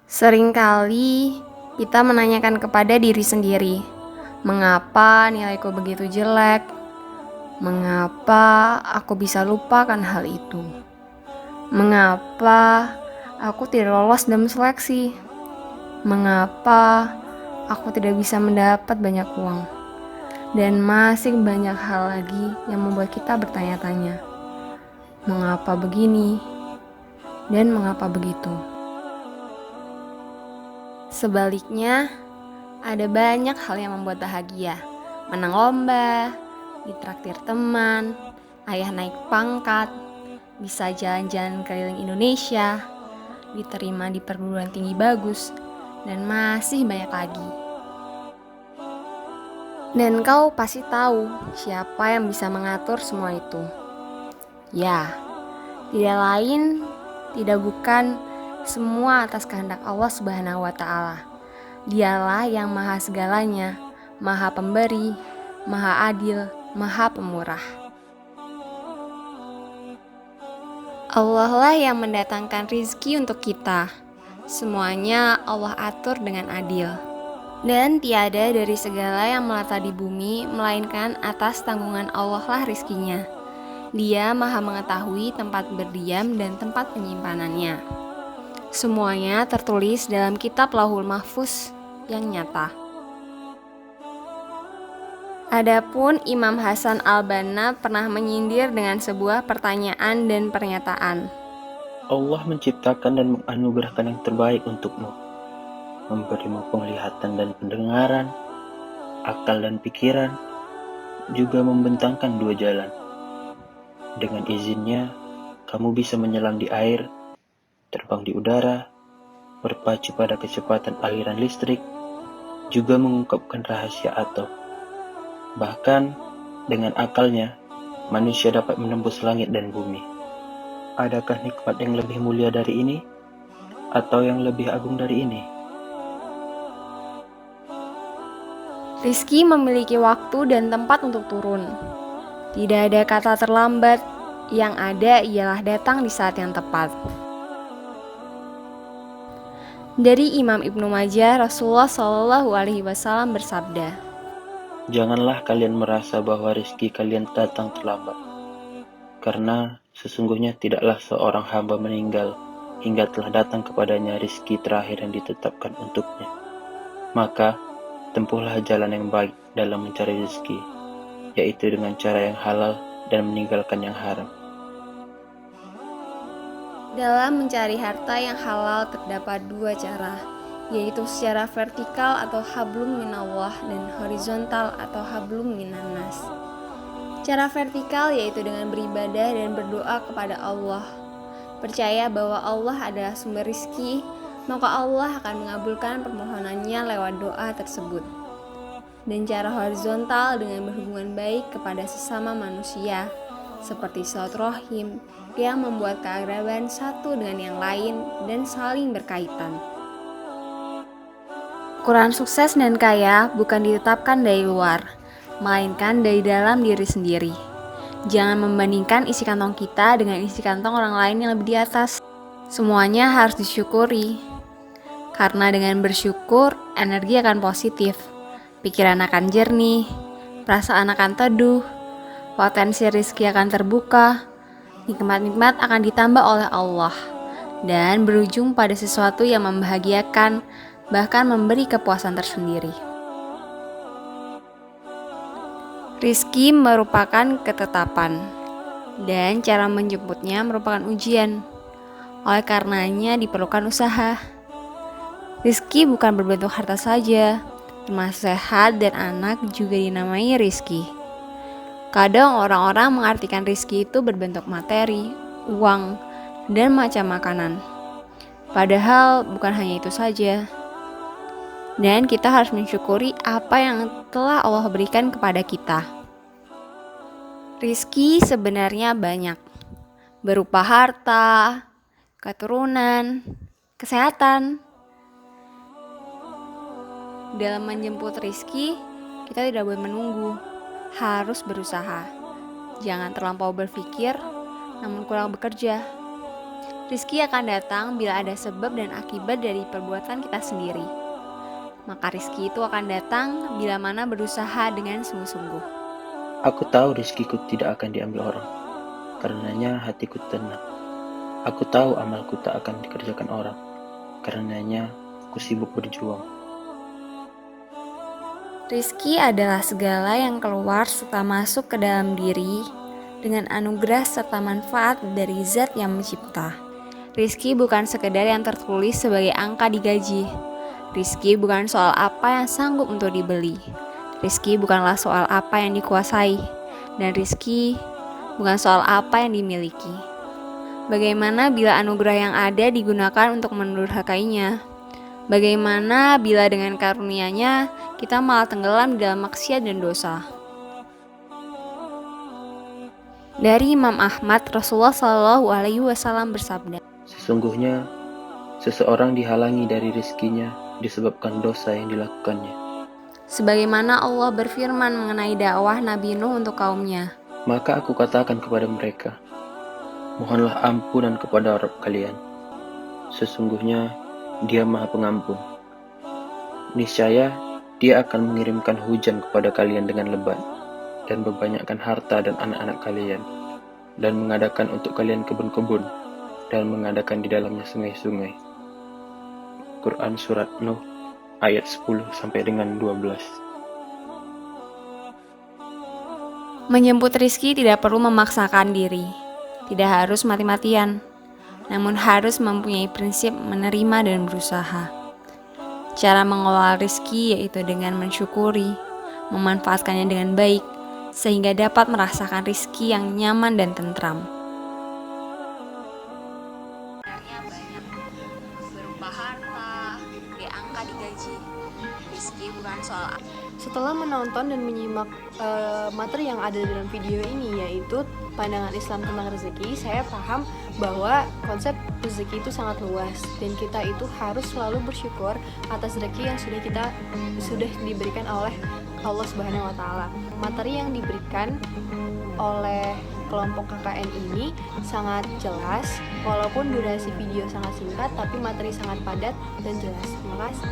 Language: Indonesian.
Seringkali kita menanyakan kepada diri sendiri, mengapa nilaiku begitu jelek? Mengapa aku bisa lupakan hal itu? Mengapa aku tidak lolos dalam seleksi? Mengapa aku tidak bisa mendapat banyak uang? Dan masih banyak hal lagi yang membuat kita bertanya-tanya, mengapa begini dan mengapa begitu? Sebaliknya, ada banyak hal yang membuat bahagia. Menang lomba, ditraktir teman, ayah naik pangkat, bisa jalan-jalan keliling Indonesia, diterima di perguruan tinggi bagus, dan masih banyak lagi. Dan kau pasti tahu siapa yang bisa mengatur semua itu. Ya, tidak lain, tidak bukan, semua atas kehendak Allah Subhanahu wa Ta'ala. Dialah yang maha segalanya, maha pemberi, maha adil, maha pemurah. Allah lah yang mendatangkan rizki untuk kita. Semuanya Allah atur dengan adil. Dan tiada dari segala yang melata di bumi, melainkan atas tanggungan Allah lah rizkinya. Dia maha mengetahui tempat berdiam dan tempat penyimpanannya. Semuanya tertulis dalam kitab Lauhul Mahfuz yang nyata. Adapun Imam Hasan al-Banna pernah menyindir dengan sebuah pertanyaan dan pernyataan. Allah menciptakan dan menganugerahkan yang terbaik untukmu, memberimu penglihatan dan pendengaran, akal dan pikiran, juga membentangkan dua jalan. Dengan izinnya, kamu bisa menyelam di air, terbang di udara, berpacu pada kecepatan aliran listrik, juga mengungkapkan rahasia atom. Bahkan, dengan akalnya, manusia dapat menembus langit dan bumi. Adakah nikmat yang lebih mulia dari ini? Atau yang lebih agung dari ini? Rizki memiliki waktu dan tempat untuk turun. Tidak ada kata terlambat, yang ada ialah datang di saat yang tepat. Dari Imam Ibnu Majah, Rasulullah SAW bersabda, Janganlah kalian merasa bahwa rizki kalian datang terlambat, karena sesungguhnya tidaklah seorang hamba meninggal hingga telah datang kepadanya rizki terakhir yang ditetapkan untuknya. Maka, tempuhlah jalan yang baik dalam mencari rizki, yaitu dengan cara yang halal dan meninggalkan yang haram. dalam mencari harta yang halal terdapat dua cara, yaitu secara vertikal atau hablum minallah dan horizontal atau hablum minannas. Cara vertikal yaitu dengan beribadah dan berdoa kepada Allah. Percaya bahwa Allah adalah sumber rizki, maka Allah akan mengabulkan permohonannya lewat doa tersebut. Dan cara horizontal dengan berhubungan baik kepada sesama manusia, seperti silaturahim yang membuat keakraban satu dengan yang lain dan saling berkaitan. Ukuran sukses dan kaya bukan ditetapkan dari luar, melainkan dari dalam diri sendiri. Jangan membandingkan isi kantong kita dengan isi kantong orang lain yang lebih di atas. Semuanya harus disyukuri. Karena dengan bersyukur, energi akan positif, pikiran akan jernih, perasaan akan teduh, potensi rezeki akan terbuka, nikmat-nikmat akan ditambah oleh Allah, dan berujung pada sesuatu yang membahagiakan, bahkan memberi kepuasan tersendiri. Rizki merupakan ketetapan, dan cara menjemputnya merupakan ujian. Oleh karenanya diperlukan usaha. Rizki bukan berbentuk harta saja, termasuk sehat dan anak juga dinamai rizki. Kadang orang-orang mengartikan rizki itu berbentuk materi, uang, dan macam makanan. Padahal bukan hanya itu saja. Dan kita harus mensyukuri apa yang telah Allah berikan kepada kita. Rizki sebenarnya banyak, berupa harta, keturunan, kesehatan. Dalam menjemput rizki, kita tidak boleh menunggu, harus berusaha. Jangan terlampau berpikir, namun kurang bekerja. Rizki akan datang bila ada sebab dan akibat dari perbuatan kita sendiri. Maka rizki itu akan datang bila mana berusaha dengan sungguh-sungguh. Aku tahu rizkiku tidak akan diambil orang, karenanya hatiku tenang. Aku tahu amalku tak akan dikerjakan orang, karenanya aku sibuk berjuang. Rizki adalah segala yang keluar serta masuk ke dalam diri dengan anugerah serta manfaat dari zat yang mencipta. Rizki bukan sekedar yang tertulis sebagai angka di gaji. Rizki bukan soal apa yang sanggup untuk dibeli. Rizki bukanlah soal apa yang dikuasai. Dan rizki bukan soal apa yang dimiliki. Bagaimana bila anugerah yang ada digunakan untuk mendurhakainya? Bagaimana bila dengan karunia-Nya kita malah tenggelam di dalam maksiat dan dosa? Dari Imam Ahmad, Rasulullah SAW bersabda, Sesungguhnya, seseorang dihalangi dari rizkinya disebabkan dosa yang dilakukannya. sebagaimana Allah berfirman mengenai dakwah Nabi Nuh untuk kaumnya. Maka aku katakan kepada mereka, mohonlah ampunan kepada Rabb kalian. Sesungguhnya Dia Maha Pengampun. Niscaya Dia akan mengirimkan hujan kepada kalian dengan lebat, dan membanyakkan harta dan anak-anak kalian, dan mengadakan untuk kalian kebun-kebun, dan mengadakan di dalamnya sungai-sungai. Quran Surat Nuh ayat 10 sampai dengan 12. Menjemput rizki tidak perlu memaksakan diri, tidak harus mati-matian, namun harus mempunyai prinsip menerima dan berusaha. Cara mengelola rizki yaitu dengan mensyukuri, memanfaatkannya dengan baik, sehingga dapat merasakan rizki yang nyaman dan tentram. Berupa harta, angka di gaji. Rizki bukan soal. Setelah menonton dan menyimak materi yang ada dalam video ini, yaitu pandangan Islam tentang rezeki, saya paham bahwa konsep rezeki itu sangat luas dan kita itu harus selalu bersyukur atas rezeki yang sudah diberikan oleh Allah Subhanahu wa taala. Materi yang diberikan oleh kelompok KKN ini sangat jelas, walaupun durasi video sangat singkat tapi materi sangat padat dan jelas. Terima kasih.